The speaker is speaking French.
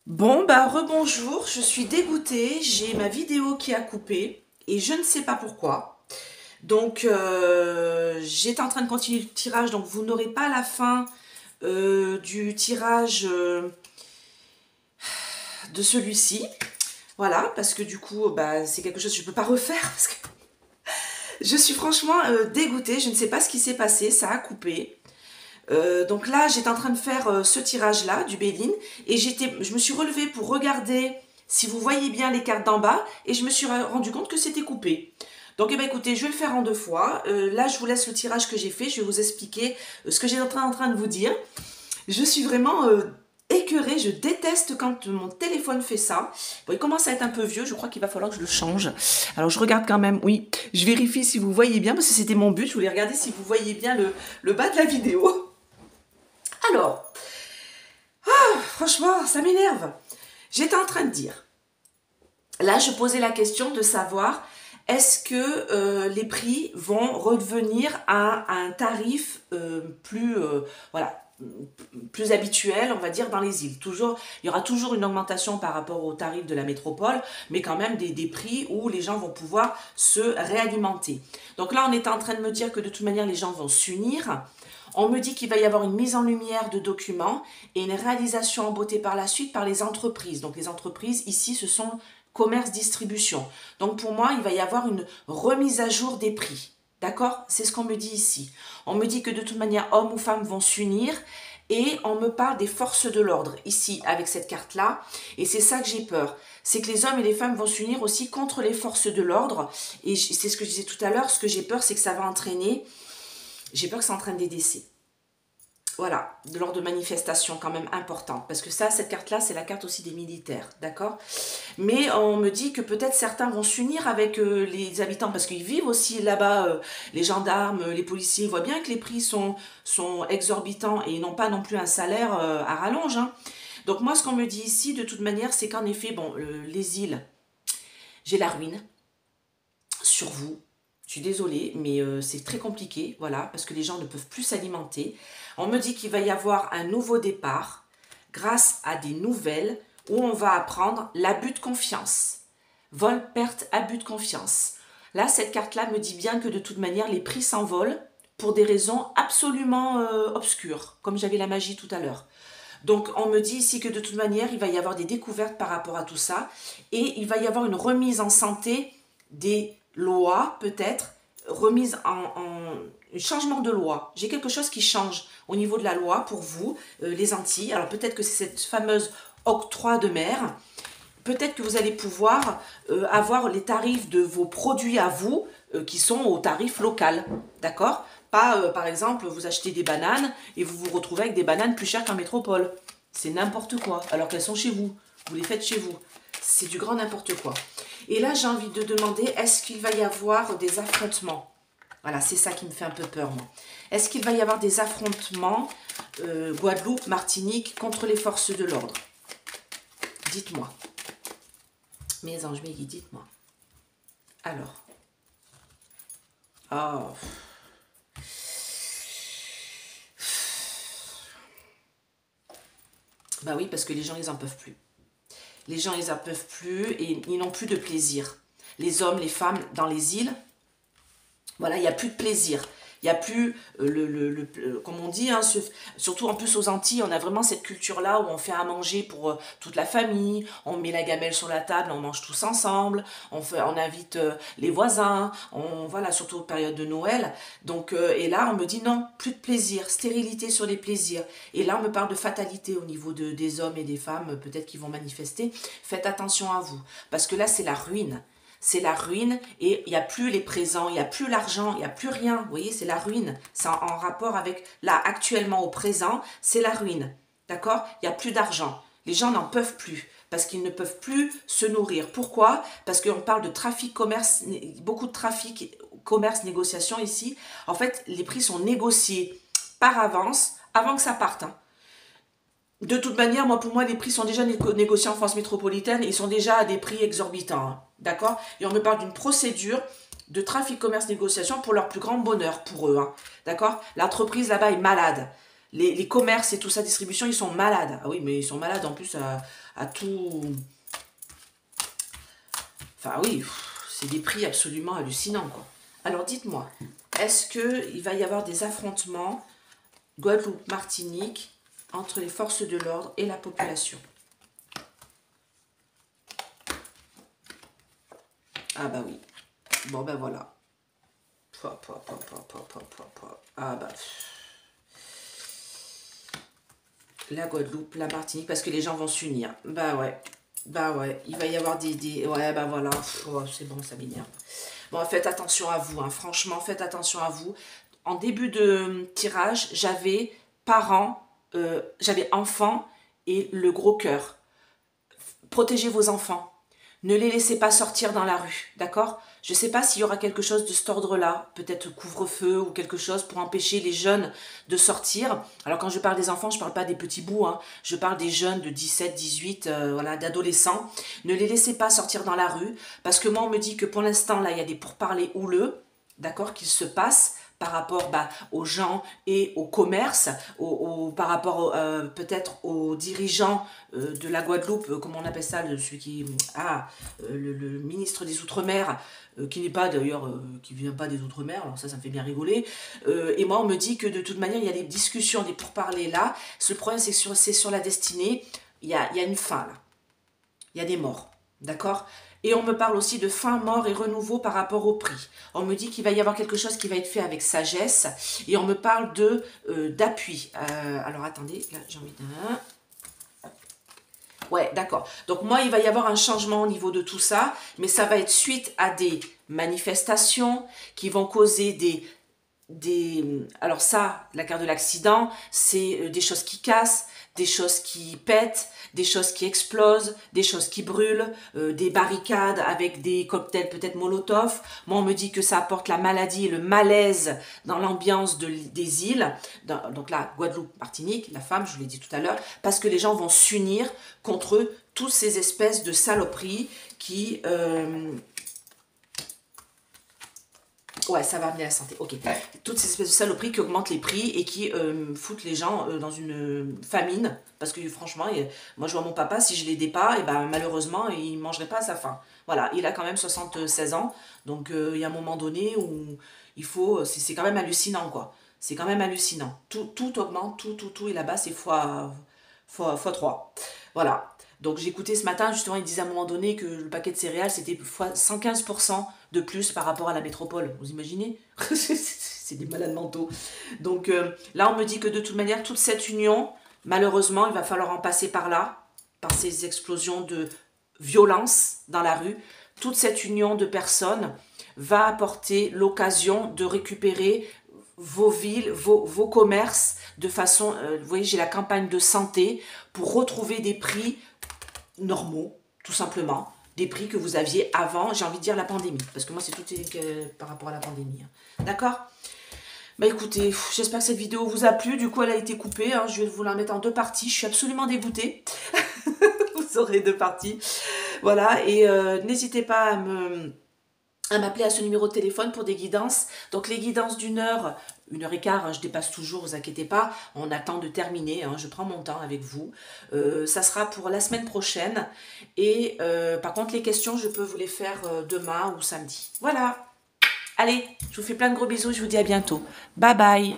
Bon, bah rebonjour, je suis dégoûtée, j'ai ma vidéo qui a coupé et je ne sais pas pourquoi. Donc j'étais en train de continuer le tirage, donc vous n'aurez pas la fin du tirage de celui-ci. Voilà, parce que du coup, bah, c'est quelque chose que je ne peux pas refaire parce que je suis franchement dégoûtée, je ne sais pas ce qui s'est passé, ça a coupé. Donc là, j'étais en train de faire ce tirage-là du Béline et je me suis relevée pour regarder si vous voyez bien les cartes d'en bas et je me suis rendu compte que c'était coupé. Donc eh ben, écoutez, je vais le faire en deux fois. Là, je vous laisse le tirage que j'ai fait. Je vais vous expliquer ce que j'ai en train de vous dire. Je suis vraiment écœurée. Je déteste quand mon téléphone fait ça. Bon, il commence à être un peu vieux. Je crois qu'il va falloir que je le change. Alors, je regarde quand même. Oui, je vérifie si vous voyez bien parce que c'était mon but. Je voulais regarder si vous voyez bien le bas de la vidéo. Alors, franchement, ça m'énerve. J'étais en train de dire, là je posais la question de savoir est-ce que les prix vont revenir à un tarif voilà, plus habituel, on va dire, dans les îles. Toujours, il y aura toujours une augmentation par rapport au tarif de la métropole, mais quand même des prix où les gens vont pouvoir se réalimenter. Donc là, on est en train de me dire que de toute manière, les gens vont s'unir. On me dit qu'il va y avoir une mise en lumière de documents et une réalisation en beauté par la suite par les entreprises. Donc les entreprises, ici, ce sont commerce-distribution. Donc pour moi, il va y avoir une remise à jour des prix. D'accord? C'est ce qu'on me dit ici. On me dit que de toute manière, hommes ou femmes vont s'unir et on me parle des forces de l'ordre ici avec cette carte-là. Et c'est ça que j'ai peur. C'est que les hommes et les femmes vont s'unir aussi contre les forces de l'ordre. Et c'est ce que je disais tout à l'heure. Ce que j'ai peur, c'est que ça va entraîner... J'ai peur que ça entraîne des décès. Voilà, lors de manifestations quand même importantes. Parce que ça, cette carte-là, c'est la carte aussi des militaires, d'accord? Mais on me dit que peut-être certains vont s'unir avec les habitants, parce qu'ils vivent aussi là-bas, les gendarmes, les policiers, ils voient bien que les prix sont exorbitants et ils n'ont pas non plus un salaire à rallonge. Hein. Donc moi, ce qu'on me dit ici, de toute manière, c'est qu'en effet, bon, les îles, j'ai la ruine sur vous. Je suis désolée, mais c'est très compliqué, voilà, parce que les gens ne peuvent plus s'alimenter. On me dit qu'il va y avoir un nouveau départ grâce à des nouvelles où on va apprendre l'abus de confiance. Vol, perte, abus de confiance. Là, cette carte-là me dit bien que de toute manière, les prix s'envolent pour des raisons absolument obscures, comme j'avais la magie tout à l'heure. Donc, on me dit ici que de toute manière, il va y avoir des découvertes par rapport à tout ça et il va y avoir une remise en santé des lois, peut-être, remise en changement de loi. J'ai quelque chose qui change au niveau de la loi pour vous, les Antilles. Alors, peut-être que c'est cette fameuse octroi de mer. Peut-être que vous allez pouvoir avoir les tarifs de vos produits à vous qui sont au tarif local. D'accord? Pas, par exemple, vous achetez des bananes et vous vous retrouvez avec des bananes plus chères qu'en métropole. C'est n'importe quoi, alors qu'elles sont chez vous. Vous les faites chez vous. C'est du grand n'importe quoi. Et là, j'ai envie de demander, est-ce qu'il va y avoir des affrontements? Voilà, c'est ça qui me fait un peu peur, moi. Est-ce qu'il va y avoir des affrontements Guadeloupe, Martinique, contre les forces de l'ordre? Dites-moi. Mes anges, mes guides, dites-moi. Alors. Oh. Bah oui, parce que les gens, ils en peuvent plus. Les gens, ils en peuvent plus et ils n'ont plus de plaisir. Les hommes, les femmes, dans les îles, voilà, il n'y a plus de plaisir. Il n'y a plus, comme on dit, hein, surtout en plus aux Antilles, on a vraiment cette culture-là où on fait à manger pour toute la famille, on met la gamelle sur la table, on mange tous ensemble, on invite les voisins, voilà, surtout aux périodes de Noël. Donc, et là, on me dit non, plus de plaisir, stérilité sur les plaisirs. Et là, on me parle de fatalité au niveau des hommes et des femmes, peut-être qui vont manifester. Faites attention à vous, parce que là, c'est la ruine. C'est la ruine et il n'y a plus les présents, il n'y a plus l'argent, il n'y a plus rien. Vous voyez, c'est la ruine. C'est en rapport avec, là, actuellement au présent, c'est la ruine. D'accord? Il n'y a plus d'argent. Les gens n'en peuvent plus parce qu'ils ne peuvent plus se nourrir. Pourquoi? Parce qu'on parle de trafic, commerce, beaucoup de trafic, commerce, négociation ici. En fait, les prix sont négociés par avance, avant que ça parte. Hein. De toute manière, pour moi, les prix sont déjà négociés en France métropolitaine. Ils sont déjà à des prix exorbitants. Hein, d'accord? Et on me parle d'une procédure de trafic, commerce, négociation pour leur plus grand bonheur, pour eux. Hein, d'accord? L'entreprise là-bas est malade. Les commerces et tout ça, distribution, ils sont malades. Ah oui, mais ils sont malades en plus à tout... Enfin oui, c'est des prix absolument hallucinants, quoi. Alors dites-moi, est-ce qu'il va y avoir des affrontements Guadeloupe, Martinique, entre les forces de l'ordre et la population? Ah bah oui. Bon ben voilà. Ah bah... La Guadeloupe, la Martinique, parce que les gens vont s'unir. Bah ouais. Bah ouais. Il va y avoir des... Ouais, bah voilà. Oh, c'est bon, ça m'énerve. Bon, faites attention à vous. Hein. Franchement, faites attention à vous. En début de tirage, j'avais parents, j'avais enfants et le gros cœur. Protégez vos enfants. Ne les laissez pas sortir dans la rue, d'accord? Je ne sais pas s'il y aura quelque chose de cet ordre-là, peut-être couvre-feu ou quelque chose pour empêcher les jeunes de sortir. Alors quand je parle des enfants, je ne parle pas des petits bouts, hein. Je parle des jeunes de 17, 18, voilà, d'adolescents. Ne les laissez pas sortir dans la rue, parce que moi on me dit que pour l'instant, là, il y a des pourparlers houleux, d'accord, qu'ils se passent par rapport aux gens et au commerce, par rapport peut-être aux dirigeants de la Guadeloupe, comment on appelle ça, celui qui... le ministre des Outre-mer, qui n'est pas d'ailleurs, qui vient pas des Outre-mer, alors ça me fait bien rigoler. Et moi, on me dit que de toute manière, il y a des discussions, des pourparlers là. Le problème, c'est que c'est sur la destinée, il y a une fin là. Il y a des morts, d'accord? Et on me parle aussi de fin, mort et renouveau par rapport au prix. On me dit qu'il va y avoir quelque chose qui va être fait avec sagesse. Et on me parle d'appui. Alors attendez, là j'ai envie d'un... Ouais, d'accord. Donc moi, il va y avoir un changement au niveau de tout ça. Mais ça va être suite à des manifestations qui vont causer alors ça, la carte de l'accident, c'est des choses qui cassent, des choses qui pètent, des choses qui explosent, des choses qui brûlent, des barricades avec des cocktails peut-être Molotov. Moi, on me dit que ça apporte la maladie et le malaise dans l'ambiance des îles. Donc là, Guadeloupe, Martinique, la femme, je vous l'ai dit tout à l'heure, parce que les gens vont s'unir contre toutes ces espèces de saloperies qui... Ouais, ça va amener la santé. Ok. Ouais. Toutes ces espèces de saloperies qui augmentent les prix et qui foutent les gens dans une famine. Parce que franchement, moi je vois mon papa, si je l'aidais pas, et ben, malheureusement, il ne mangerait pas à sa faim. Voilà, il a quand même 76 ans. Donc il y a un moment donné où il faut... C'est quand même hallucinant, quoi. C'est quand même hallucinant. Tout augmente, tout. Et là-bas, c'est fois 3. Voilà. Donc j'ai écouté ce matin, justement, il disait à un moment donné que le paquet de céréales, c'était 115% de plus par rapport à la métropole. Vous imaginez? C'est des malades mentaux. Donc là, on me dit que de toute manière, toute cette union, malheureusement, il va falloir en passer par là, par ces explosions de violence dans la rue. Toute cette union de personnes va apporter l'occasion de récupérer vos villes, vos commerces, de façon, vous voyez, j'ai la campagne de santé pour retrouver des prix normaux, tout simplement, des prix que vous aviez avant, j'ai envie de dire la pandémie, parce que moi c'est tout par rapport à la pandémie, hein. D'accord? Bah écoutez, j'espère que cette vidéo vous a plu, du coup elle a été coupée, hein. Je vais vous la mettre en 2 parties, je suis absolument dégoûtée, vous aurez 2 parties, voilà, et n'hésitez pas à m'appeler à ce numéro de téléphone pour des guidances. Donc les guidances d'1 heure, 1h15, hein, je dépasse toujours, vous inquiétez pas, on attend de terminer, hein, je prends mon temps avec vous. Ça sera pour la semaine prochaine. Et par contre, les questions, je peux vous les faire demain ou samedi. Voilà. Allez, je vous fais plein de gros bisous, je vous dis à bientôt. Bye bye.